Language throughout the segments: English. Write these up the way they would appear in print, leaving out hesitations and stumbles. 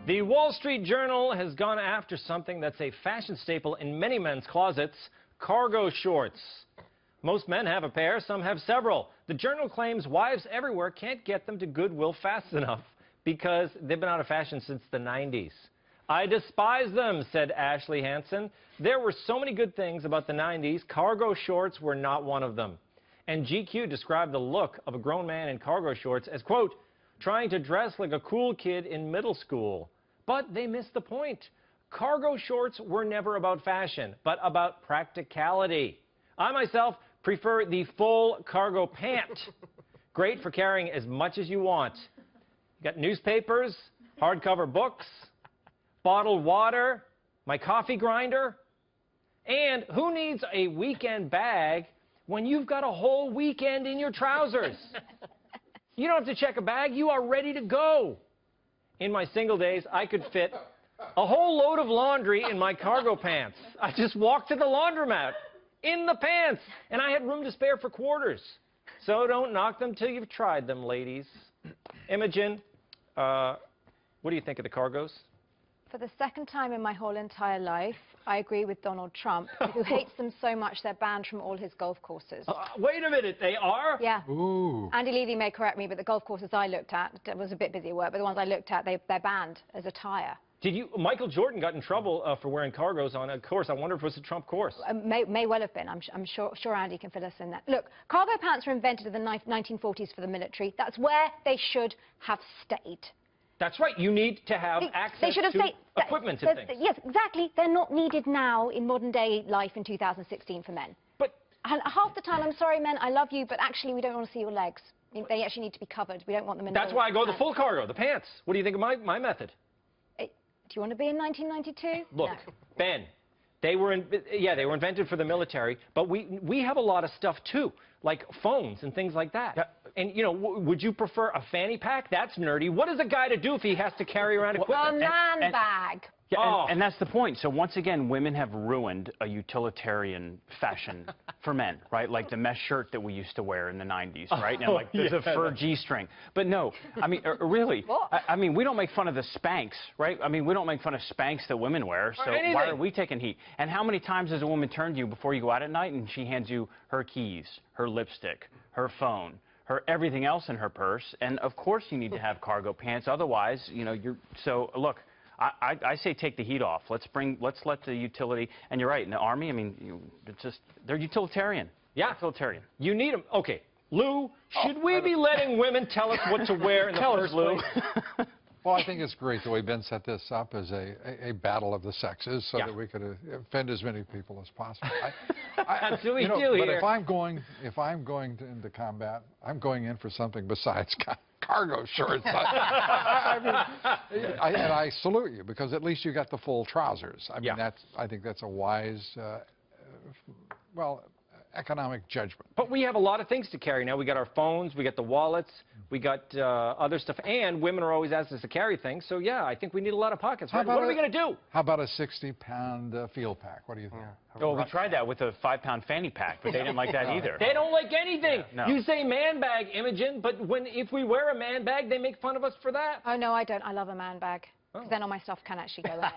The Wall Street Journal has gone after something that's a fashion staple in many men's closets: cargo shorts. Most men have a pair, some have several. The Journal claims wives everywhere can't get them to Goodwill fast enough because they've been out of fashion since the 90s. I despise them, said Ashley Hansen. There were so many good things about the 90s. Cargo shorts were not one of them. And GQ described the look of a grown man in cargo shorts as, quote, trying to dress like a cool kid in middle school. But they missed the point. Cargo shorts were never about fashion, but about practicality. I myself prefer the full cargo pant. Great for carrying as much as you want. You got newspapers, hardcover books, bottled water, my coffee grinder. And who needs a weekend bag when you've got a whole weekend in your trousers? You don't have to check a bag. You are ready to go. In my single days, I could fit a whole load of laundry in my cargo pants. I just walked to the laundromat in the pants, and I had room to spare for quarters. So don't knock them till you've tried them, ladies. Imogen, what do you think of the cargos? For the second time in my whole entire life, I agree with Donald Trump, who hates them so much they're banned from all his golf courses. Wait a minute, they are? Yeah. Ooh. Andy Levy may correct me, but the golf courses I looked at, it was a bit busy work, but the ones I looked at, they're banned as attire. Michael Jordan got in trouble for wearing cargos on a course. I wonder if it was a Trump course. May well have been. I'm sure Andy can fill us in that. Look, cargo pants were invented in the 1940s for the military. That's where they should have stayed. That's right. You need to have access to equipment and things. Yes, exactly. They're not needed now in modern-day life in 2016 for men. But half the time, I'm sorry, men, I love you, but actually we don't want to see your legs. They actually need to be covered. We don't want them in. That's why I go the full cargo, the pants. What do you think of my method? Do you want to be in 1992? Look, No. Ben, they were invented for the military, but we have a lot of stuff too, like phones and things like that. Yeah. And you know, would you prefer a fanny pack? That's nerdy. What is a guy to do if he has to carry around equipment? A man bag. Yeah, and that's the point. So once again, women have ruined a utilitarian fashion for men, right? Like the mesh shirt that we used to wear in the 90s, right? And like the fur G-string. But no, I mean, really, I mean, we don't make fun of the Spanx, right? I mean, we don't make fun of Spanx that women wear, so why are we taking heat? And how many times does a woman turn to you before you go out at night and she hands you her keys, her lipstick, her phone, her everything else in her purse? And of course you need to have cargo pants, otherwise, you know, so look, I say take the heat off. Let's let the utility, and you're right, in the Army, I mean, they're utilitarian. Yeah. Utilitarian. You need them. Okay, Lou, should we be letting women tell us what to wear in the first place? Well, I think it's great the way Ben set this up as a battle of the sexes so that we could offend as many people as possible. That's what we do but here. if I'm going into combat, I'm going in for something besides cargo shorts. I salute you because at least you got the full trousers. I mean, I think that's a wise, economic judgment. But we have a lot of things to carry now. We got our phones, we got the wallets, we got other stuff, and women are always asking us to carry things. So yeah, I think we need a lot of pockets. What are we going to do? How about a 60-pound field pack? What do you think? Oh, we tried that with a 5-pound fanny pack, but they didn't like that either. They don't like anything. No. You say man bag, Imogen, but if we wear a man bag, they make fun of us for that. Oh no, I don't. I love a man bag. Then all my stuff can actually go in it.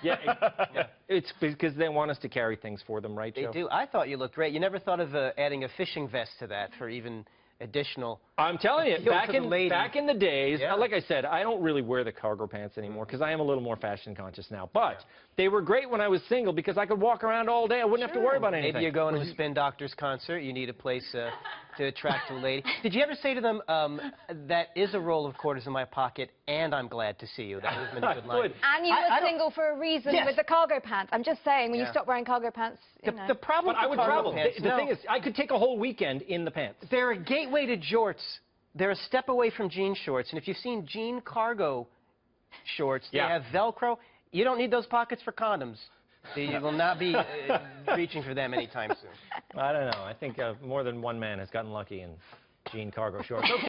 Yeah, it's because they want us to carry things for them, right, Joe? They do. I thought you looked great. You never thought of adding a fishing vest to that for even additional... I'm telling you, back in the days, yeah. Like I said, I don't really wear the cargo pants anymore because I am a little more fashion conscious now. But they were great when I was single because I could walk around all day. I wouldn't have to worry about anything. Maybe you're going to a Spin Doctors concert. You need a place to attract a lady. Did you ever say to them, that is a roll of quarters in my pocket, and I'm glad to see you? That would have been a good line. And you were single for a reason with the cargo pants. I'm just saying, when you stop wearing cargo pants, you know. The problem I would travel. Pants, the thing is, I could take a whole weekend in the pants. They're a gateway to jorts. They're a step away from jean shorts. And if you've seen jean cargo shorts, they have Velcro. You don't need those pockets for condoms. You will not be reaching for them anytime soon. I don't know. I think more than one man has gotten lucky in jean cargo shorts. Okay.